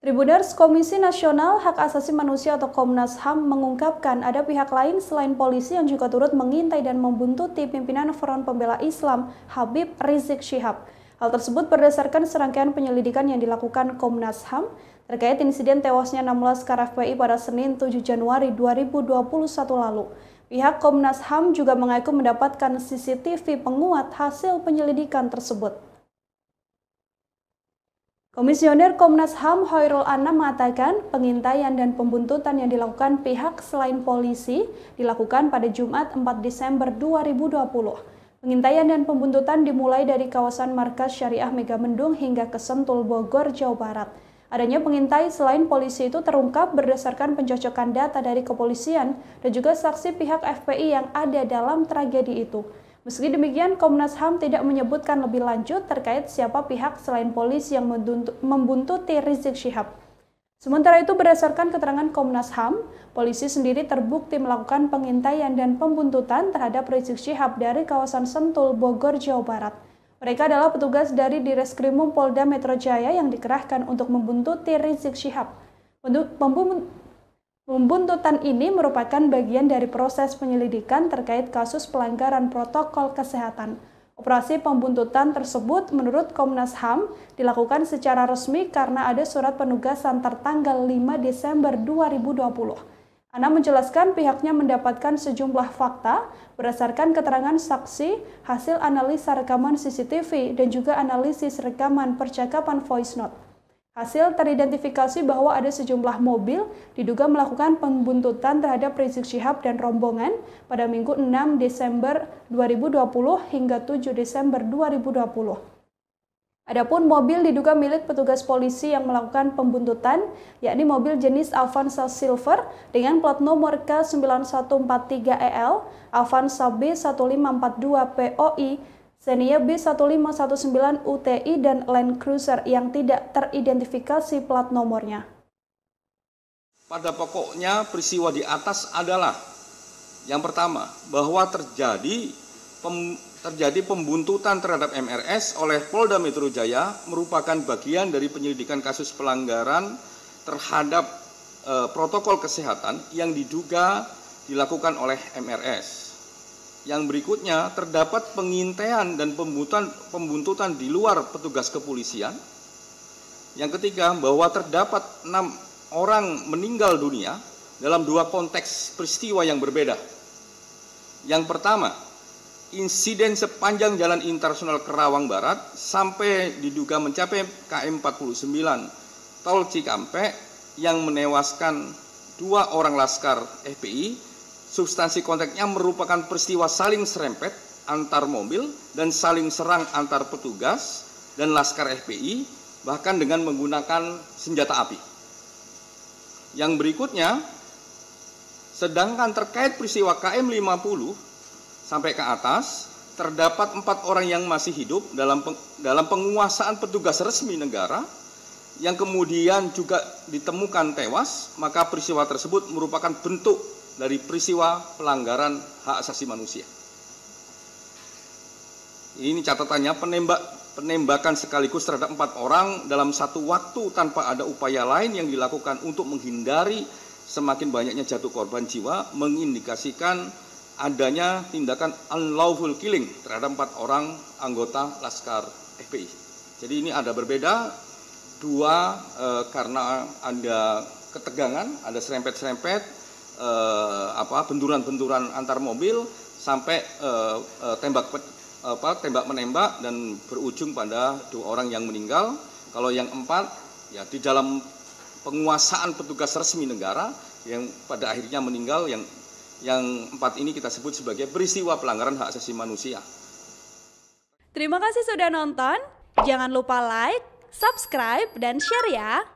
Tribuners Komisi Nasional Hak Asasi Manusia atau Komnas HAM mengungkapkan ada pihak lain selain polisi yang juga turut mengintai dan membuntuti pimpinan Front Pembela Islam Habib Rizik Syihab. Hal tersebut berdasarkan serangkaian penyelidikan yang dilakukan Komnas HAM terkait insiden tewasnya 16 laskar FPI pada Senin 7 Januari 2021 lalu. Pihak Komnas HAM juga mengaku mendapatkan CCTV penguat hasil penyelidikan tersebut. Komisioner Komnas HAM Hoirul Anam mengatakan pengintaian dan pembuntutan yang dilakukan pihak selain polisi dilakukan pada Jumat 4 Desember 2020. Pengintaian dan pembuntutan dimulai dari kawasan Markas Syariah Megamendung hingga ke Sentul, Bogor, Jawa Barat. Adanya pengintai selain polisi itu terungkap berdasarkan pencocokan data dari kepolisian dan juga saksi pihak FPI yang ada dalam tragedi itu. Meski demikian, Komnas HAM tidak menyebutkan lebih lanjut terkait siapa pihak selain polisi yang membuntuti Rizik Syihab. Sementara itu, berdasarkan keterangan Komnas HAM, polisi sendiri terbukti melakukan pengintaian dan pembuntutan terhadap Rizik Syihab dari kawasan Sentul, Bogor, Jawa Barat. Mereka adalah petugas dari Direskrimum Polda Metro Jaya yang dikerahkan untuk membuntuti Rizik Syihab. Pembuntutan ini merupakan bagian dari proses penyelidikan terkait kasus pelanggaran protokol kesehatan. Operasi pembuntutan tersebut menurut Komnas HAM dilakukan secara resmi karena ada surat penugasan tertanggal 5 Desember 2020. Anam menjelaskan pihaknya mendapatkan sejumlah fakta berdasarkan keterangan saksi, hasil analisa rekaman CCTV, dan juga analisis rekaman percakapan voice note. Hasil teridentifikasi bahwa ada sejumlah mobil diduga melakukan pembuntutan terhadap Rizik Syihab dan rombongan pada Minggu 6 Desember 2020 hingga 7 Desember 2020. Adapun mobil diduga milik petugas polisi yang melakukan pembuntutan, yakni mobil jenis Avanza Silver dengan plat nomor K9143EL, Avanza B1542POI, Xenia B1519 UTI, dan Land Cruiser yang tidak teridentifikasi plat nomornya. Pada pokoknya peristiwa di atas adalah yang pertama, bahwa terjadi pembuntutan terhadap MRS oleh Polda Metro Jaya merupakan bagian dari penyelidikan kasus pelanggaran terhadap protokol kesehatan yang diduga dilakukan oleh MRS. Yang berikutnya, terdapat pengintaian dan pembuntutan di luar petugas kepolisian. Yang ketiga, bahwa terdapat 6 orang meninggal dunia dalam 2 konteks peristiwa yang berbeda. Yang pertama, insiden sepanjang Jalan Internasional Kerawang Barat sampai diduga mencapai KM 49 Tol Cikampek yang menewaskan 2 orang laskar FPI. Substansi konteksnya merupakan peristiwa saling serempet antar mobil dan saling serang antar petugas dan laskar FPI, bahkan dengan menggunakan senjata api. Yang berikutnya, sedangkan terkait peristiwa KM 50 sampai ke atas, terdapat 4 orang yang masih hidup dalam penguasaan petugas resmi negara yang kemudian juga ditemukan tewas, maka peristiwa tersebut merupakan bentuk dari peristiwa pelanggaran hak asasi manusia. Ini catatannya, penembakan sekaligus terhadap 4 orang dalam satu waktu tanpa ada upaya lain yang dilakukan untuk menghindari semakin banyaknya jatuh korban jiwa mengindikasikan adanya tindakan unlawful killing terhadap 4 orang anggota Laskar FPI. Jadi ini ada berbeda, 2 karena ada ketegangan, ada serempet-serempet, benturan-benturan antar mobil sampai tembak menembak dan berujung pada 2 orang yang meninggal. Kalau yang 4 ya di dalam penguasaan petugas resmi negara yang pada akhirnya meninggal, yang 4 ini kita sebut sebagai peristiwa pelanggaran hak asasi manusia. Terima kasih sudah nonton. Jangan lupa like, subscribe, dan share ya.